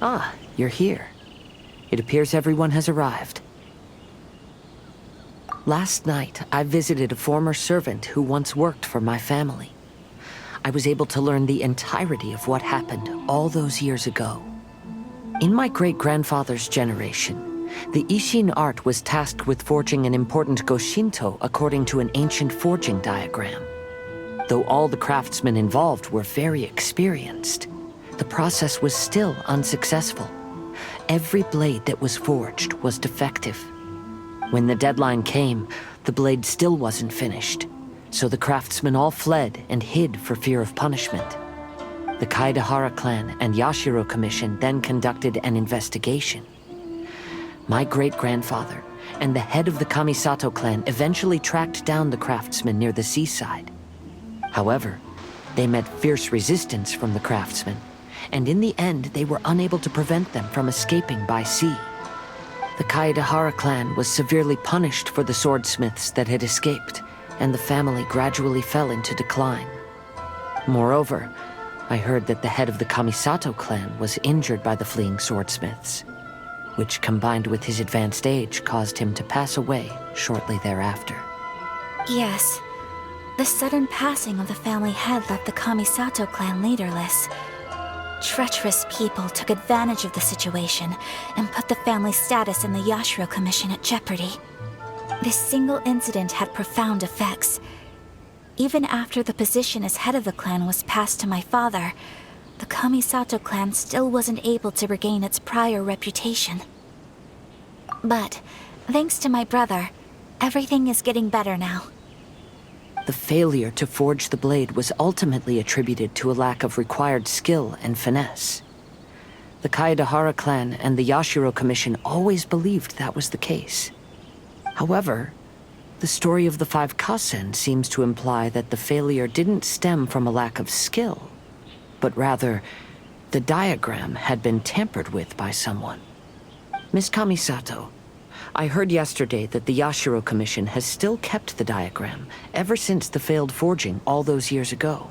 Ah, you're here. It appears everyone has arrived. Last night, I visited a former servant who once worked for my family. I was able to learn the entirety of what happened all those years ago. In my great-grandfather's generation, the Ishin art was tasked with forging an important Goshinto according to an ancient forging diagram. Though all the craftsmen involved were very experienced, the process was still unsuccessful. Every blade that was forged was defective. When the deadline came, the blade still wasn't finished, so the craftsmen all fled and hid for fear of punishment. The Kaedehara clan and Yashiro Commission then conducted an investigation. My great-grandfather and the head of the Kamisato clan eventually tracked down the craftsmen near the seaside. However, they met fierce resistance from the craftsmen, and in the end they were unable to prevent them from escaping by sea. The Kaedehara clan was severely punished for the swordsmiths that had escaped, and the family gradually fell into decline. Moreover, I heard that the head of the Kamisato clan was injured by the fleeing swordsmiths, which combined with his advanced age caused him to pass away shortly thereafter. Yes. The sudden passing of the family head left the Kamisato clan leaderless. Treacherous people took advantage of the situation and put the family's status in the Yashiro Commission at jeopardy. This single incident had profound effects. Even after the position as head of the clan was passed to my father, the Kamisato clan still wasn't able to regain its prior reputation. But, thanks to my brother, everything is getting better now. The failure to forge the blade was ultimately attributed to a lack of required skill and finesse. The Kaedehara clan and the Yashiro Commission always believed that was the case. However, the story of the 5 Kasen seems to imply that the failure didn't stem from a lack of skill, but rather, the diagram had been tampered with by someone. Miss Kamisato, I heard yesterday that the Yashiro Commission has still kept the diagram ever since the failed forging all those years ago.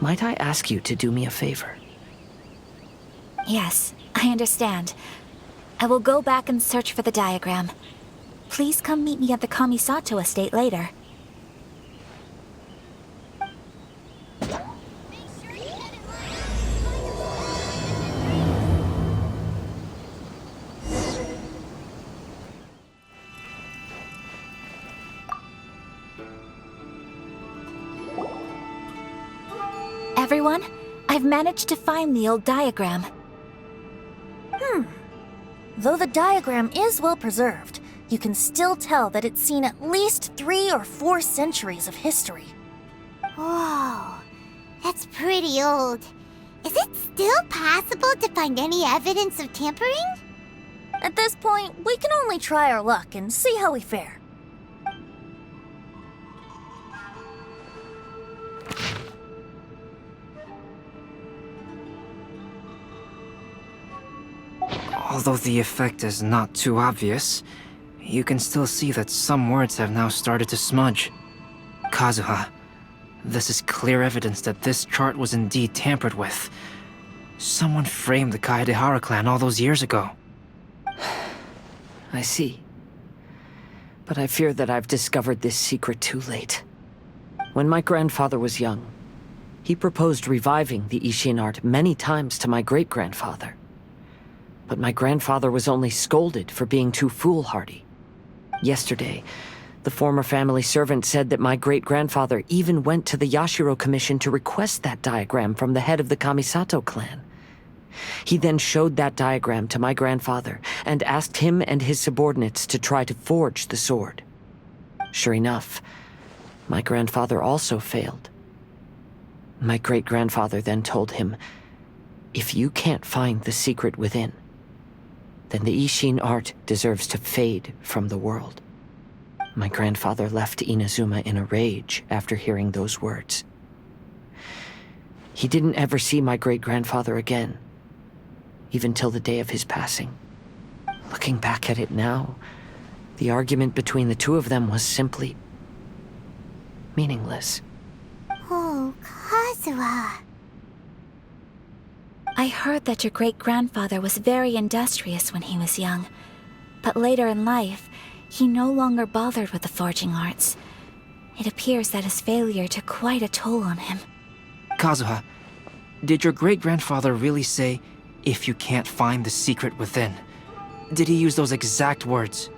Might I ask you to do me a favor? Yes, I understand. I will go back and search for the diagram. Please come meet me at the Kamisato estate later. Everyone, I've managed to find the old diagram. Though the diagram is well preserved, you can still tell that it's seen at least 3 or 4 centuries of history. Whoa, that's pretty old. Is it still possible to find any evidence of tampering? At this point, we can only try our luck and see how we fare. Although the effect is not too obvious, you can still see that some words have now started to smudge. Kazuha, this is clear evidence that this chart was indeed tampered with. Someone framed the Kaedehara clan all those years ago. I see. But I fear that I've discovered this secret too late. When my grandfather was young, he proposed reviving the Ishin art many times to my great-grandfather. But my grandfather was only scolded for being too foolhardy. Yesterday, the former family servant said that my great-grandfather even went to the Yashiro Commission to request that diagram from the head of the Kamisato clan. He then showed that diagram to my grandfather and asked him and his subordinates to try to forge the sword. Sure enough, my grandfather also failed. My great-grandfather then told him, "If you can't find the secret within, then the Ishin art deserves to fade from the world." My grandfather left Inazuma in a rage after hearing those words. He didn't ever see my great-grandfather again, even till the day of his passing. Looking back at it now, the argument between the two of them was simply meaningless. Oh, Kazuha. I heard that your great-grandfather was very industrious when he was young, but later in life, he no longer bothered with the forging arts. It appears that his failure took quite a toll on him. Kazuha, did your great-grandfather really say, "If you can't find the secret within"? Did he use those exact words?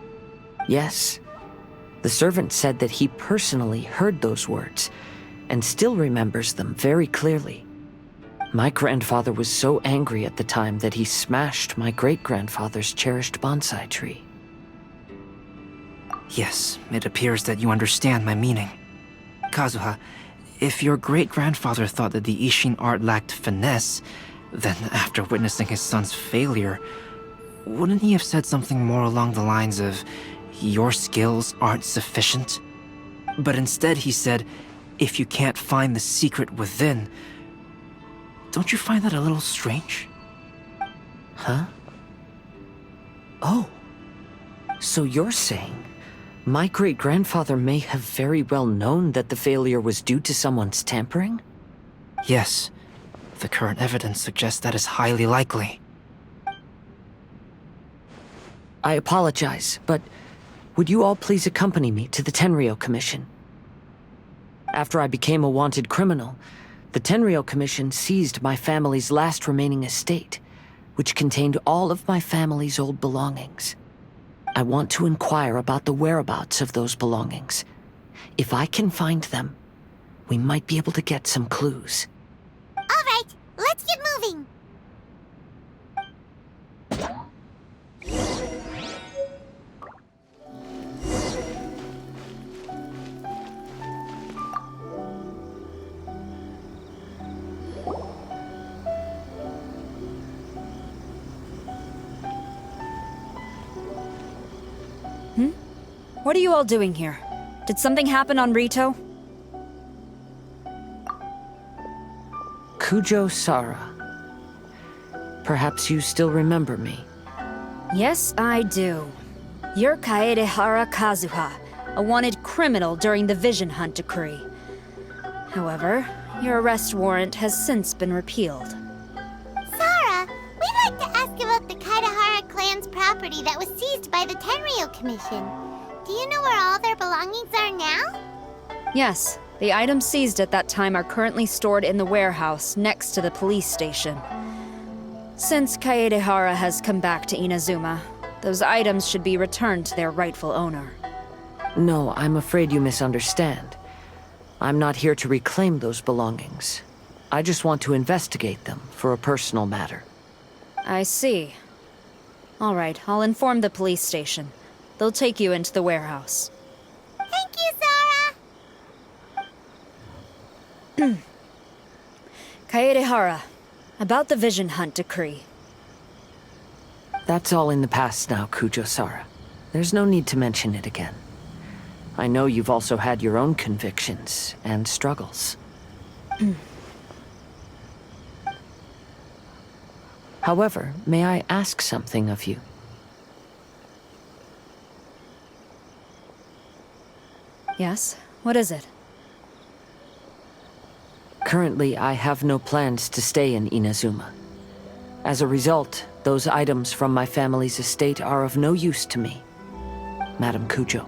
Yes. The servant said that he personally heard those words, and still remembers them very clearly. My grandfather was so angry at the time that he smashed my great-grandfather's cherished bonsai tree. Yes, it appears that you understand my meaning. Kazuha, if your great-grandfather thought that the Ishin art lacked finesse, then after witnessing his son's failure, wouldn't he have said something more along the lines of, "Your skills aren't sufficient"? But instead he said, "If you can't find the secret within." Don't you find that a little strange? Huh? Oh. So you're saying my great-grandfather may have very well known that the failure was due to someone's tampering? Yes. The current evidence suggests that is highly likely. I apologize, but would you all please accompany me to the Tenryou Commission? After I became a wanted criminal, the Tenryou Commission seized my family's last remaining estate, which contained all of my family's old belongings. I want to inquire about the whereabouts of those belongings. If I can find them, we might be able to get some clues. All right, let's get moving. What are you all doing here? Did something happen on Rito? Kujo Sara. Perhaps you still remember me. Yes, I do. You're Kaedehara Kazuha, a wanted criminal during the Vision Hunt decree. However, your arrest warrant has since been repealed. Sarah, we'd like to ask about the Kaedehara clan's property that was seized by the Tenryou Commission. Do you know where all their belongings are now? Yes, the items seized at that time are currently stored in the warehouse next to the police station. Since Kaedehara has come back to Inazuma, those items should be returned to their rightful owner. No, I'm afraid you misunderstand. I'm not here to reclaim those belongings. I just want to investigate them for a personal matter. I see. All right, I'll inform the police station. They'll take you into the warehouse. Thank you, Sarah! Kaedehara, about the Vision Hunt decree. That's all in the past now, Kujo Sara. There's no need to mention it again. I know you've also had your own convictions and struggles. However, may I ask something of you? Yes? What is it? Currently, I have no plans to stay in Inazuma. As a result, those items from my family's estate are of no use to me. Madam Kujo,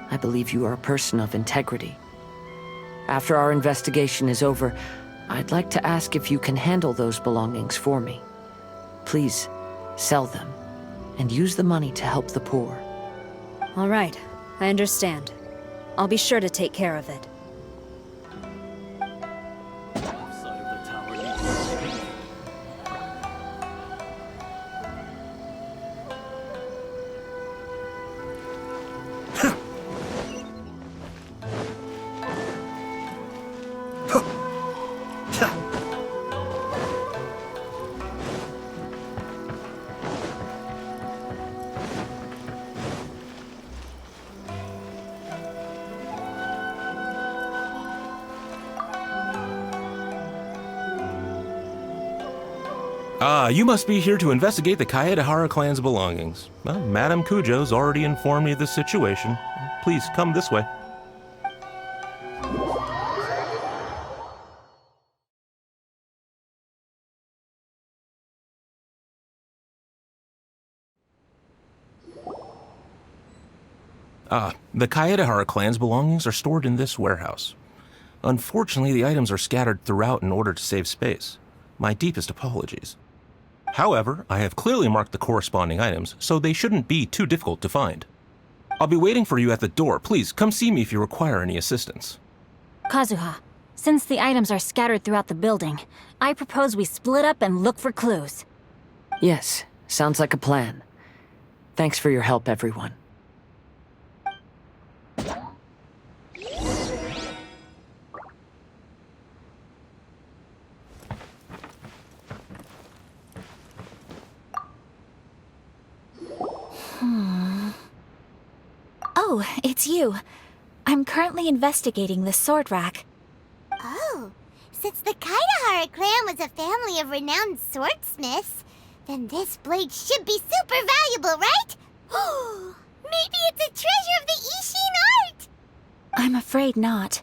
I believe you are a person of integrity. After our investigation is over, I'd like to ask if you can handle those belongings for me. Please, sell them, and use the money to help the poor. All right, I understand. I'll be sure to take care of it. You must be here to investigate the Kaedehara clan's belongings. Well, Madame Kujo's already informed me of the situation. Please come this way. The Kaedehara clan's belongings are stored in this warehouse. Unfortunately, the items are scattered throughout in order to save space. My deepest apologies. However, I have clearly marked the corresponding items, so they shouldn't be too difficult to find. I'll be waiting for you at the door. Please, come see me if you require any assistance. Kazuha, since the items are scattered throughout the building, I propose we split up and look for clues. Yes, sounds like a plan. Thanks for your help, everyone. Oh, it's you. I'm currently investigating the sword rack. Oh, since the Kaedehara clan was a family of renowned swordsmiths, then this blade should be super valuable, right? Oh, maybe it's a treasure of the Ishin art! I'm afraid not.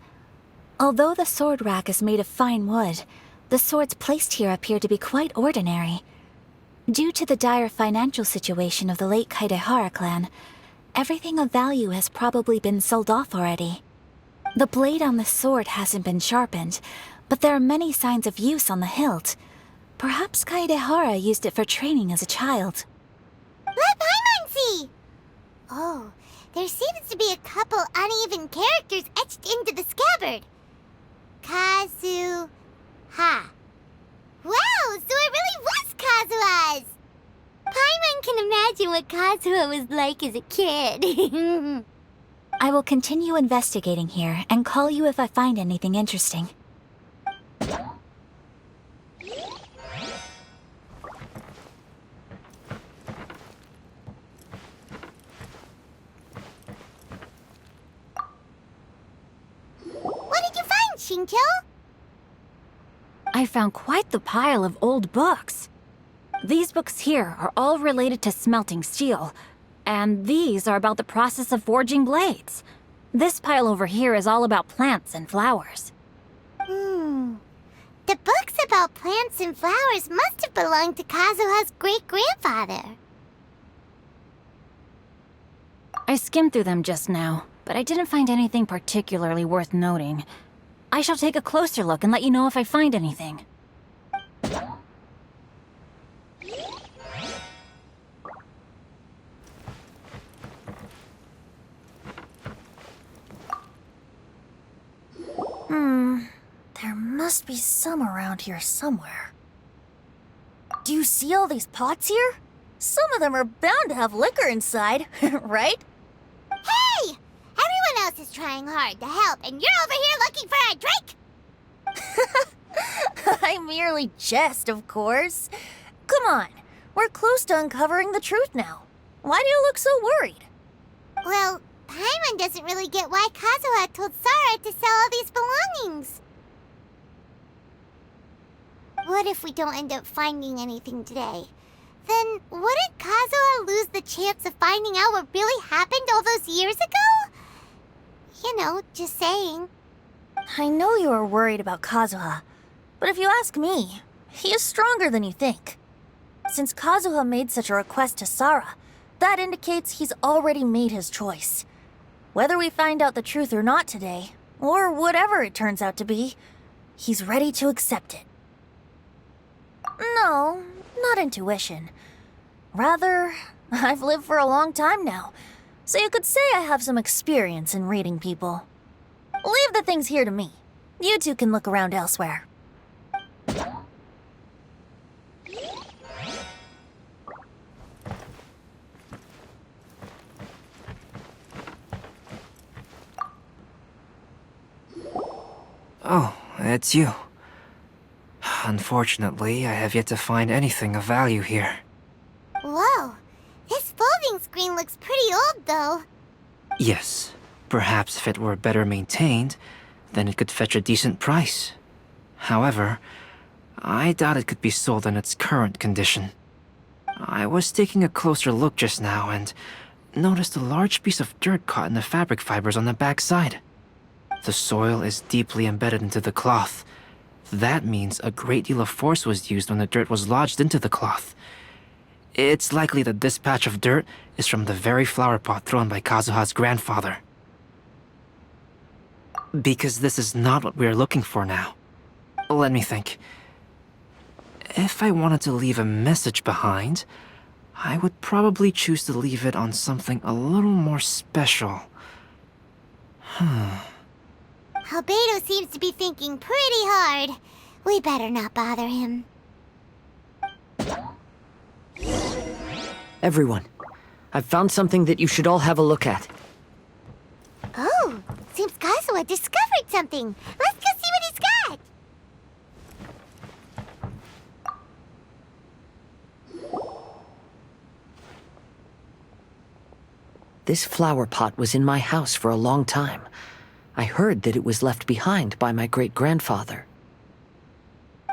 Although the sword rack is made of fine wood, the swords placed here appear to be quite ordinary. Due to the dire financial situation of the late Kaedehara clan, everything of value has probably been sold off already. The blade on the sword hasn't been sharpened, but there are many signs of use on the hilt. Perhaps Kaedehara used it for training as a child. Let Paimon see! Oh, there seems to be a couple uneven characters etched into the scabbard. Kazuha. Wow, so it really was Kazuha's! Paimon can imagine what Kazuha was like as a kid. I will continue investigating here and call you if I find anything interesting. What did you find, Shincho? I found quite the pile of old books. These books here are all related to smelting steel, and these are about the process of forging blades. This pile over here is all about plants and flowers. The books about plants and flowers must have belonged to Kazuha's great-grandfather. I skimmed through them just now, but I didn't find anything particularly worth noting. I shall take a closer look and let you know if I find anything. There must be some around here somewhere. Do you see all these pots here? Some of them are bound to have liquor inside, right? Hey! Everyone else is trying hard to help, and you're over here looking for a drink? I merely jest, of course. Come on, we're close to uncovering the truth now. Why do you look so worried? Well, Paimon doesn't really get why Kazuha told Sara to sell all these belongings. What if we don't end up finding anything today? Then wouldn't Kazuha lose the chance of finding out what really happened all those years ago? You know, just saying. I know you are worried about Kazuha, but if you ask me, he is stronger than you think. Since Kazuha made such a request to Sara, that indicates he's already made his choice. Whether we find out the truth or not today, or whatever it turns out to be, he's ready to accept it. No, not intuition. Rather, I've lived for a long time now, so you could say I have some experience in reading people. Leave the things here to me. You two can look around elsewhere. Oh, it's you. Unfortunately, I have yet to find anything of value here. Whoa, this folding screen looks pretty old though. Yes, perhaps if it were better maintained, then it could fetch a decent price. However, I doubt it could be sold in its current condition. I was taking a closer look just now and noticed a large piece of dirt caught in the fabric fibers on the back side. The soil is deeply embedded into the cloth. That means a great deal of force was used when the dirt was lodged into the cloth. It's likely that this patch of dirt is from the very flower pot thrown by Kazuha's grandfather. Because this is not what we're looking for now. Let me think. If I wanted to leave a message behind, I would probably choose to leave it on something a little more special. Albedo seems to be thinking pretty hard. We better not bother him. Everyone, I've found something that you should all have a look at. Oh, seems Kazuha discovered something. Let's go see what he's got. This flower pot was in my house for a long time. I heard that it was left behind by my great-grandfather.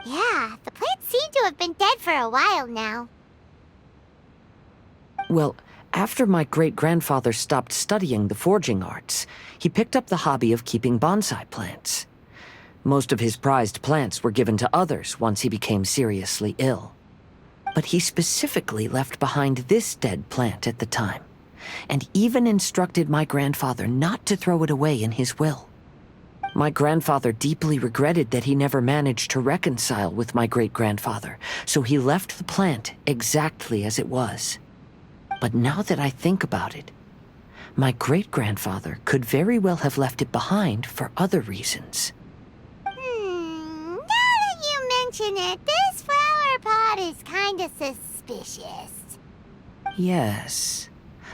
Yeah, the plants seem to have been dead for a while now. Well, after my great-grandfather stopped studying the forging arts, he picked up the hobby of keeping bonsai plants. Most of his prized plants were given to others once he became seriously ill. But he specifically left behind this dead plant at the time, and even instructed my grandfather not to throw it away in his will. My grandfather deeply regretted that he never managed to reconcile with my great-grandfather, so he left the plant exactly as it was. But now that I think about it, my great-grandfather could very well have left it behind for other reasons. Now that you mention it, this flower pot is kinda suspicious. Yes.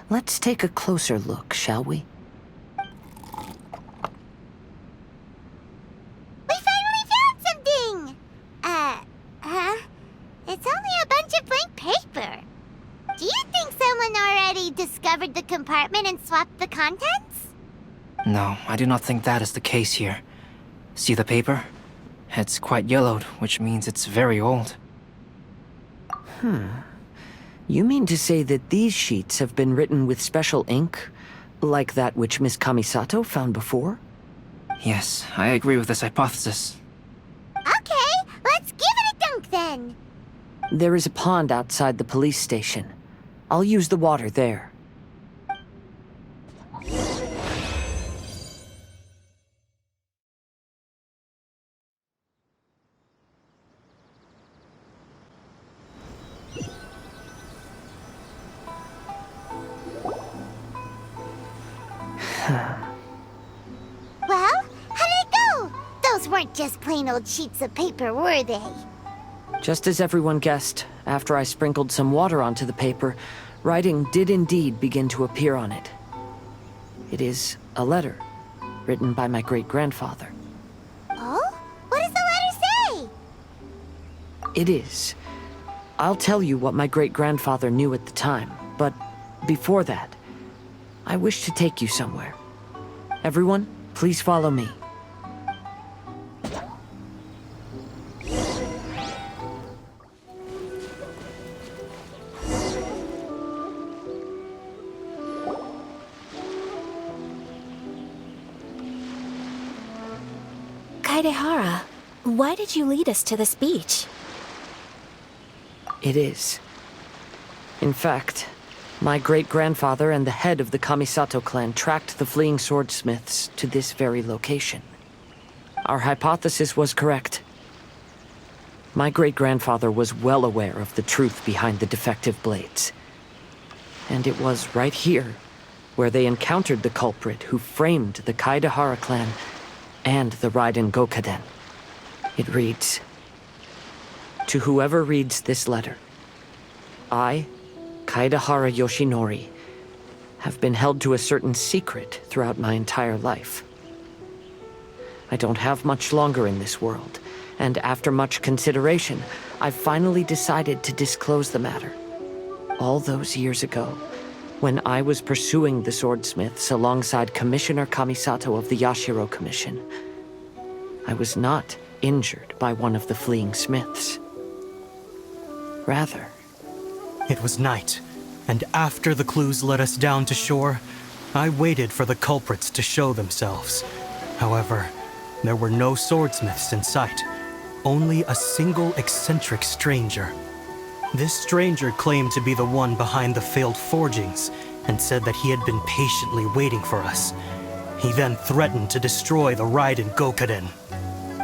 Let's take a closer look, shall we? We finally found something! It's only a bunch of blank paper. Do you think someone already discovered the compartment and swapped the contents? No, I do not think that is the case here. See the paper? It's quite yellowed, which means it's very old. You mean to say that these sheets have been written with special ink, like that which Miss Kamisato found before? Yes, I agree with this hypothesis. Okay, let's give it a dunk then. There is a pond outside the police station. I'll use the water there. Well, how did it go? Those weren't just plain old sheets of paper, were they? Just as everyone guessed, after I sprinkled some water onto the paper, writing did indeed begin to appear on it. It is a letter, written by my great-grandfather. Oh? What does the letter say? It is. I'll tell you what my great-grandfather knew at the time, but before that, I wish to take you somewhere. Everyone, please follow me. Kaedehara, why did you lead us to this beach? It is. In fact, my great-grandfather and the head of the Kamisato clan tracked the fleeing swordsmiths to this very location. Our hypothesis was correct. My great-grandfather was well aware of the truth behind the defective blades. And it was right here where they encountered the culprit who framed the Kaedehara clan and the Raiden Gokaden. It reads, "To whoever reads this letter, I, Kaedehara Yoshinori, have been held to a certain secret throughout my entire life. I don't have much longer in this world, and after much consideration, I've finally decided to disclose the matter. All those years ago, when I was pursuing the swordsmiths alongside Commissioner Kamisato of the Yashiro Commission, I was not injured by one of the fleeing smiths. Rather, It was night, and after the clues led us down to shore, I waited for the culprits to show themselves. However, there were no swordsmiths in sight, only a single eccentric stranger. This stranger claimed to be the one behind the failed forgings and said that he had been patiently waiting for us. He then threatened to destroy the Raiden Gokaden.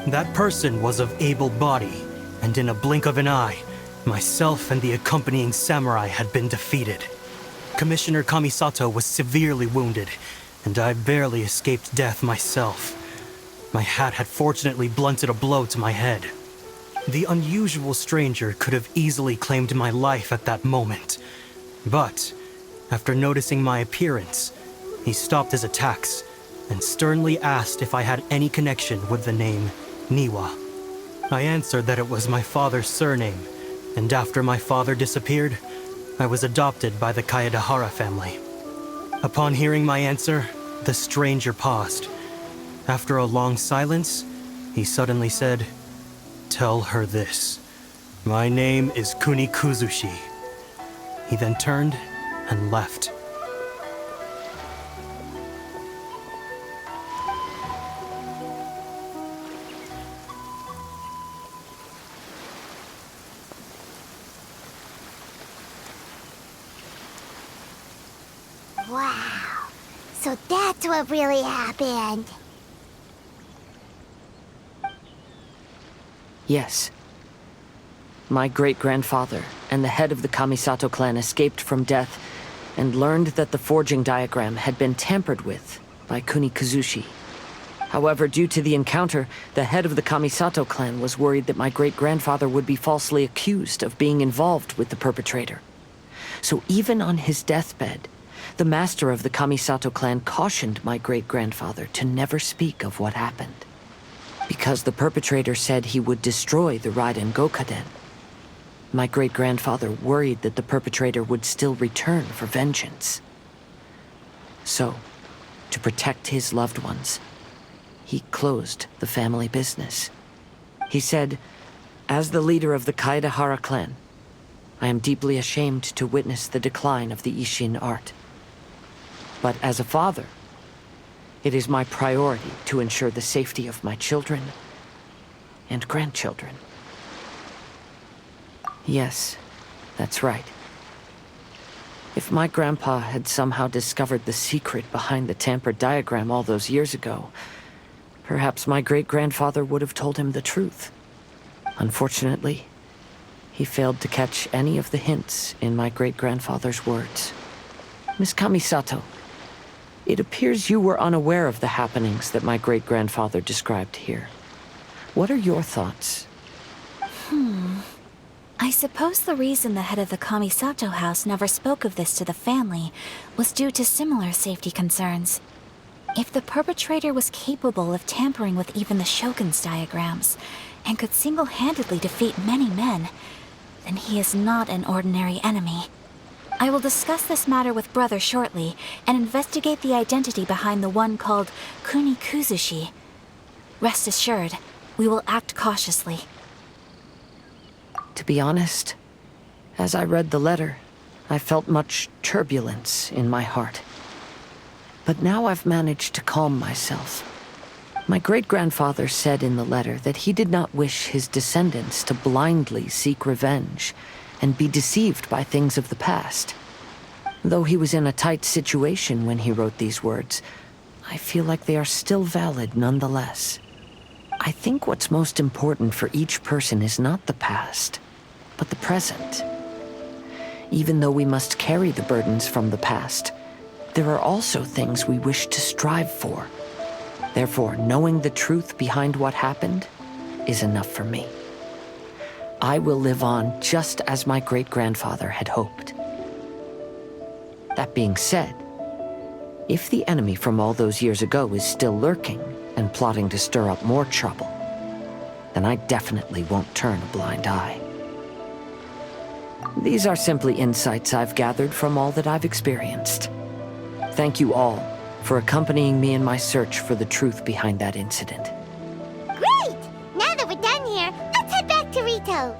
That person was of able body, and in a blink of an eye, myself and the accompanying samurai had been defeated. Commissioner Kamisato was severely wounded, and I barely escaped death myself. My hat had fortunately blunted a blow to my head. The unusual stranger could have easily claimed my life at that moment. But, after noticing my appearance, he stopped his attacks and sternly asked if I had any connection with the name Niwa. I answered that it was my father's surname, and after my father disappeared, I was adopted by the Kaedahara family. Upon hearing my answer, the stranger paused. After a long silence, he suddenly said, "Tell her this. My name is Kuni Kuzushi." He then turned and left. Wow. So that's what really happened. Yes. My great-grandfather and the head of the Kamisato clan escaped from death and learned that the forging diagram had been tampered with by Kuni Kuzushi. However, due to the encounter, the head of the Kamisato clan was worried that my great-grandfather would be falsely accused of being involved with the perpetrator. So even on his deathbed, the master of the Kamisato clan cautioned my great-grandfather to never speak of what happened. Because the perpetrator said he would destroy the Raiden Gokaden. My great-grandfather worried that the perpetrator would still return for vengeance. So, to protect his loved ones, he closed the family business. He said, "As the leader of the Kaedahara clan, I am deeply ashamed to witness the decline of the Isshin art. But as a father, it is my priority to ensure the safety of my children and grandchildren." Yes, that's right. If my grandpa had somehow discovered the secret behind the tampered diagram all those years ago, perhaps my great-grandfather would have told him the truth. Unfortunately, he failed to catch any of the hints in my great-grandfather's words. Miss Kamisato, it appears you were unaware of the happenings that my great-grandfather described here. What are your thoughts? I suppose the reason the head of the Kamisato house never spoke of this to the family was due to similar safety concerns. If the perpetrator was capable of tampering with even the Shogun's diagrams, and could single-handedly defeat many men, then he is not an ordinary enemy. I will discuss this matter with Brother shortly, and investigate the identity behind the one called Kuni Kuzushi. Rest assured, we will act cautiously. To be honest, as I read the letter, I felt much turbulence in my heart. But now I've managed to calm myself. My great-grandfather said in the letter that he did not wish his descendants to blindly seek revenge and be deceived by things of the past. Though he was in a tight situation when he wrote these words, I feel like they are still valid nonetheless. I think what's most important for each person is not the past, but the present. Even though we must carry the burdens from the past, there are also things we wish to strive for. Therefore, knowing the truth behind what happened is enough for me. I will live on just as my great-grandfather had hoped. That being said, if the enemy from all those years ago is still lurking and plotting to stir up more trouble, then I definitely won't turn a blind eye. These are simply insights I've gathered from all that I've experienced. Thank you all for accompanying me in my search for the truth behind that incident. Great! Now that we're done here, let's head back to Rito.